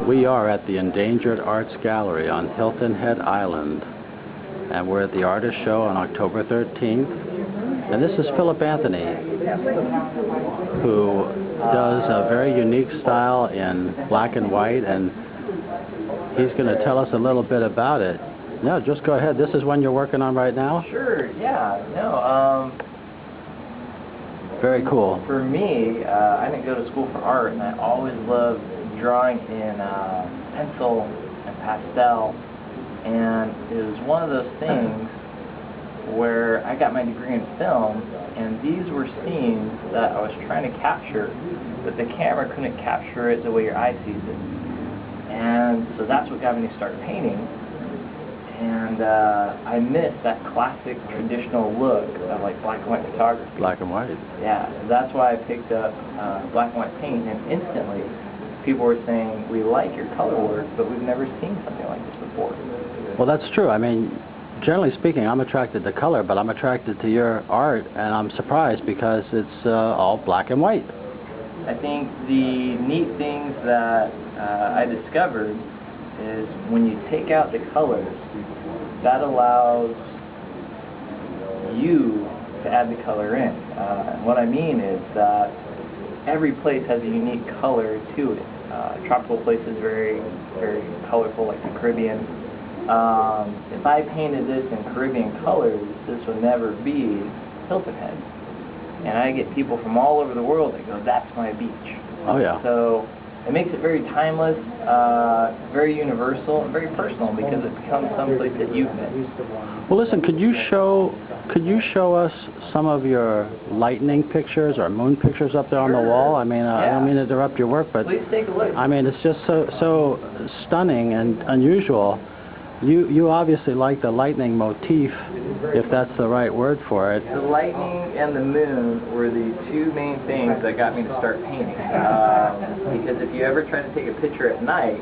We are at the Endangered Arts Gallery on Hilton Head Island, and we're at the Artist Show on October 13th. And this is Phillip Anthony, who does a very unique style in black and white, and he's going to tell us a little bit about it. No, just go ahead. This is one you're working on right now? Sure, yeah. No, very cool. For me, I didn't go to school for art, and I always loved drawing in pencil and pastel, and it was one of those things where I got my degree in film, and these were scenes that I was trying to capture, but the camera couldn't capture it the way your eye sees it. And so that's what got me to start painting. And I missed that classic traditional look of like black and white photography. Black and white. Yeah, that's why I picked up black and white paint, and instantly people were saying, we like your color work, but we've never seen something like this before. Well, that's true. I mean, generally speaking, I'm attracted to color, but I'm attracted to your art, and I'm surprised because it's all black and white. I think the neat things that I discovered is when you take out the colors, that allows you to add the color in. And what I mean is that every place has a unique color to it. Tropical places very, very colorful, like the Caribbean. If I painted this in Caribbean colors, this would never be Hilton Head. And I get people from all over the world that go, that's my beach. Oh yeah. So it makes it very timeless, very universal, and very personal because it becomes someplace that you've been. Well, listen, could you show us some of your lightning pictures or moon pictures up there on the wall? I mean, I don't mean to interrupt your work, but please take a look. I mean, it's just so stunning and unusual. You obviously like the lightning motif, if that's the right word for it. The lightning and the moon were the two main things that got me to start painting. Because if you ever try to take a picture at night,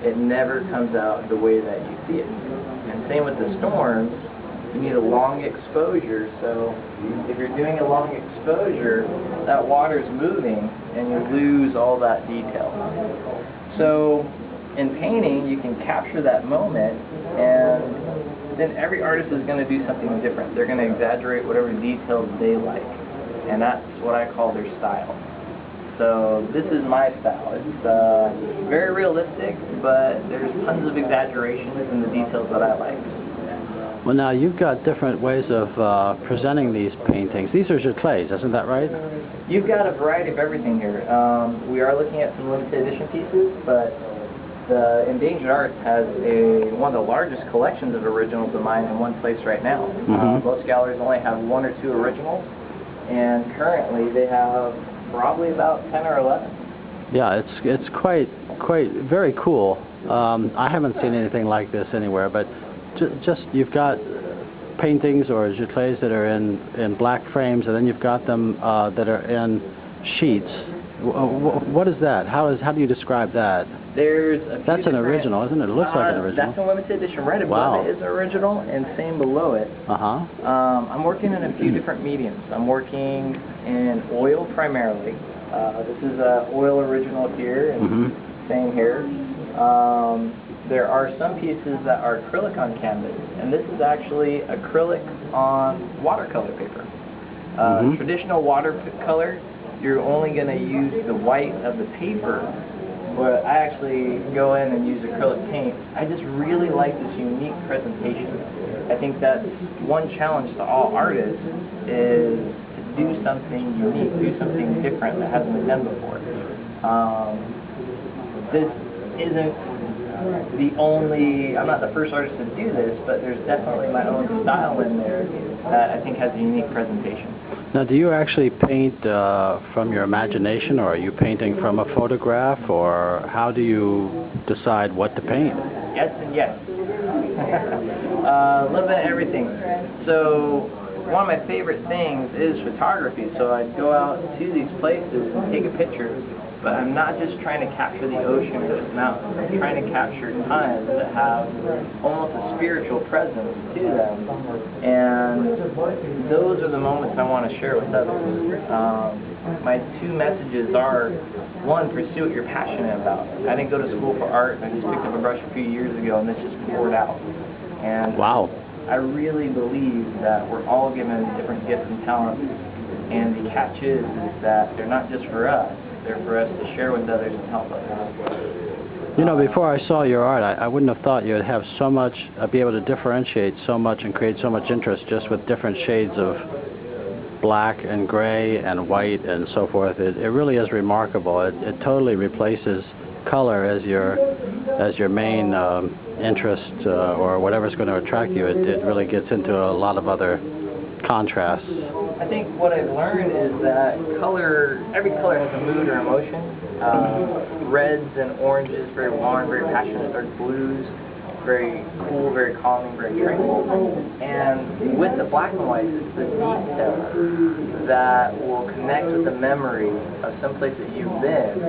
it never comes out the way that you see it. And same with the storms, you need a long exposure. So if you're doing a long exposure, that water's moving and you lose all that detail. So in painting, you can capture that moment, and then every artist is going to do something different. They're going to exaggerate whatever details they like, and that's what I call their style. So this is my style. It's very realistic, but there's tons of exaggerations in the details that I like. Well, now you've got different ways of presenting these paintings. These are jaclés, isn't that right? You've got a variety of everything here. We are looking at some limited edition pieces, but the Endangered Arts has one of the largest collections of originals of mine in one place right now. Most galleries only have 1 or 2 originals, and currently they have probably about 10 or 11. Yeah, it's quite very cool. I haven't seen anything like this anywhere, but just you've got paintings or giclées that are in black frames, and then you've got them that are in sheets. What is that? How do you describe that? There's a few That's an original, isn't it? It looks like an original. That's a limited edition. Right above it is an original, and same below it. I'm working in a few different mediums. I'm working in oil primarily. This is an oil original here, and same here. There are some pieces that are acrylic on canvas, and this is actually acrylic on watercolor paper. Traditional watercolor, you're only going to use the white of the paper, but I actually go in and use acrylic paint. I just really like this unique presentation. I think that's one challenge to all artists, is to do something unique, do something different that hasn't been done before. This isn't the only, I'm not the first artist to do this, but there's definitely my own style in there that I think has a unique presentation. Now, do you actually paint from your imagination, or are you painting from a photograph, or how do you decide what to paint? Yes and yes. A little bit of everything. So one of my favorite things is photography, so I'd go out to these places and take a picture, but I'm not just trying to capture the ocean or the mountains. I'm trying to capture times that have almost a spiritual presence to them, and those are the moments I want to share with others. my two messages are, one, pursue what you're passionate about. I didn't go to school for art. I just picked up a brush a few years ago, and this just poured out. And wow. I really believe that we're all given different gifts and talents, and the catch is that they're not just for us. They're for us to share with others and help others. You know, before I saw your art, I wouldn't have thought you'd have so much, be able to differentiate so much and create so much interest just with different shades of black and gray and white and so forth. It really is remarkable. It totally replaces color as your main interest or whatever's going to attract you. It really gets into a lot of other contrasts. I think what I've learned is that every color has a mood or emotion. Reds and oranges, very warm, very passionate, dark blues, very cool, very calming, very tranquil. And with the black and white, it's the detail that will connect with the memory of some place that you've been,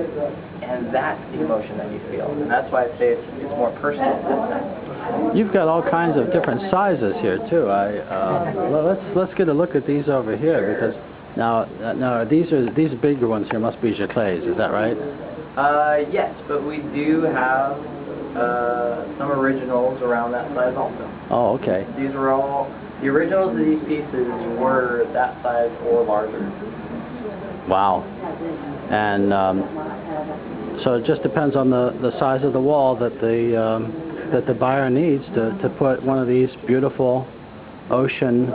and that's the emotion that you feel. And that's why I say it's more personal in that sense. You've got all kinds of different sizes here too. Let's get a look at these over here, because now these bigger ones here must be giclées, is that right? Yes, but we do have some originals around that size also. Oh, okay. These were all the originals of these pieces were that size or larger. Wow. And so it just depends on the size of the wall that the buyer needs to put one of these beautiful ocean,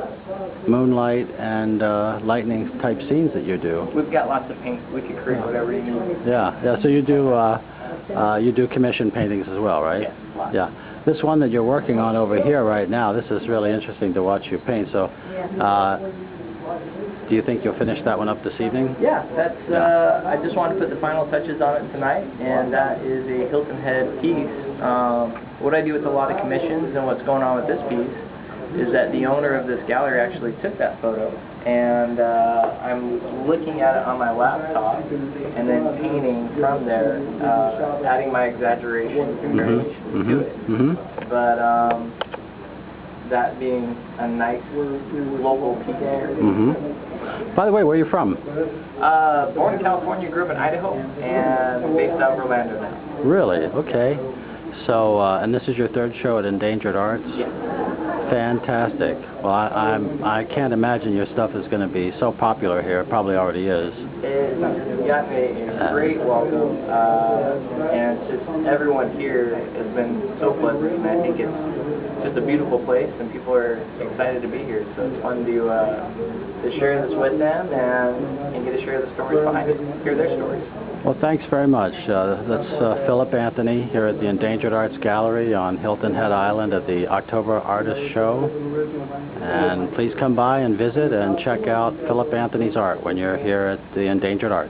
moonlight, and lightning type scenes that you do. We've got lots of paint. We can create whatever you need. Yeah. So you do commission paintings as well, right? Yes. Lots. Yeah. This one that you're working on over here right now, this is really interesting to watch you paint. So, do you think you'll finish that one up this evening? Yeah. I just want to put the final touches on it tonight, and that is a Hilton head piece. What I do with a lot of commissions and what's going on with this piece is that the owner of this gallery actually took that photo, and I'm looking at it on my laptop and then painting from there, adding my exaggeration and variation to it. But that being a nice local piece here. By the way, where are you from? Born in California, grew up in Idaho, and based out of Orlando now. Really? Okay. So, and this is your third show at Endangered Arts? Yes. Fantastic. Well, I can't imagine your stuff is going to be so popular here. It probably already is. It's gotten a great welcome, and just everyone here has been so pleasant, and I think it's just a beautiful place, and people are excited to be here. So it's fun to share this with them and get to share the stories behind it, hear their stories. Well, thanks very much. That's Phillip Anthony here at the Endangered Arts Gallery on Hilton Head Island at the October Artist Show. And please come by and visit and check out Phillip Anthony's art when you're here at the Endangered Arts.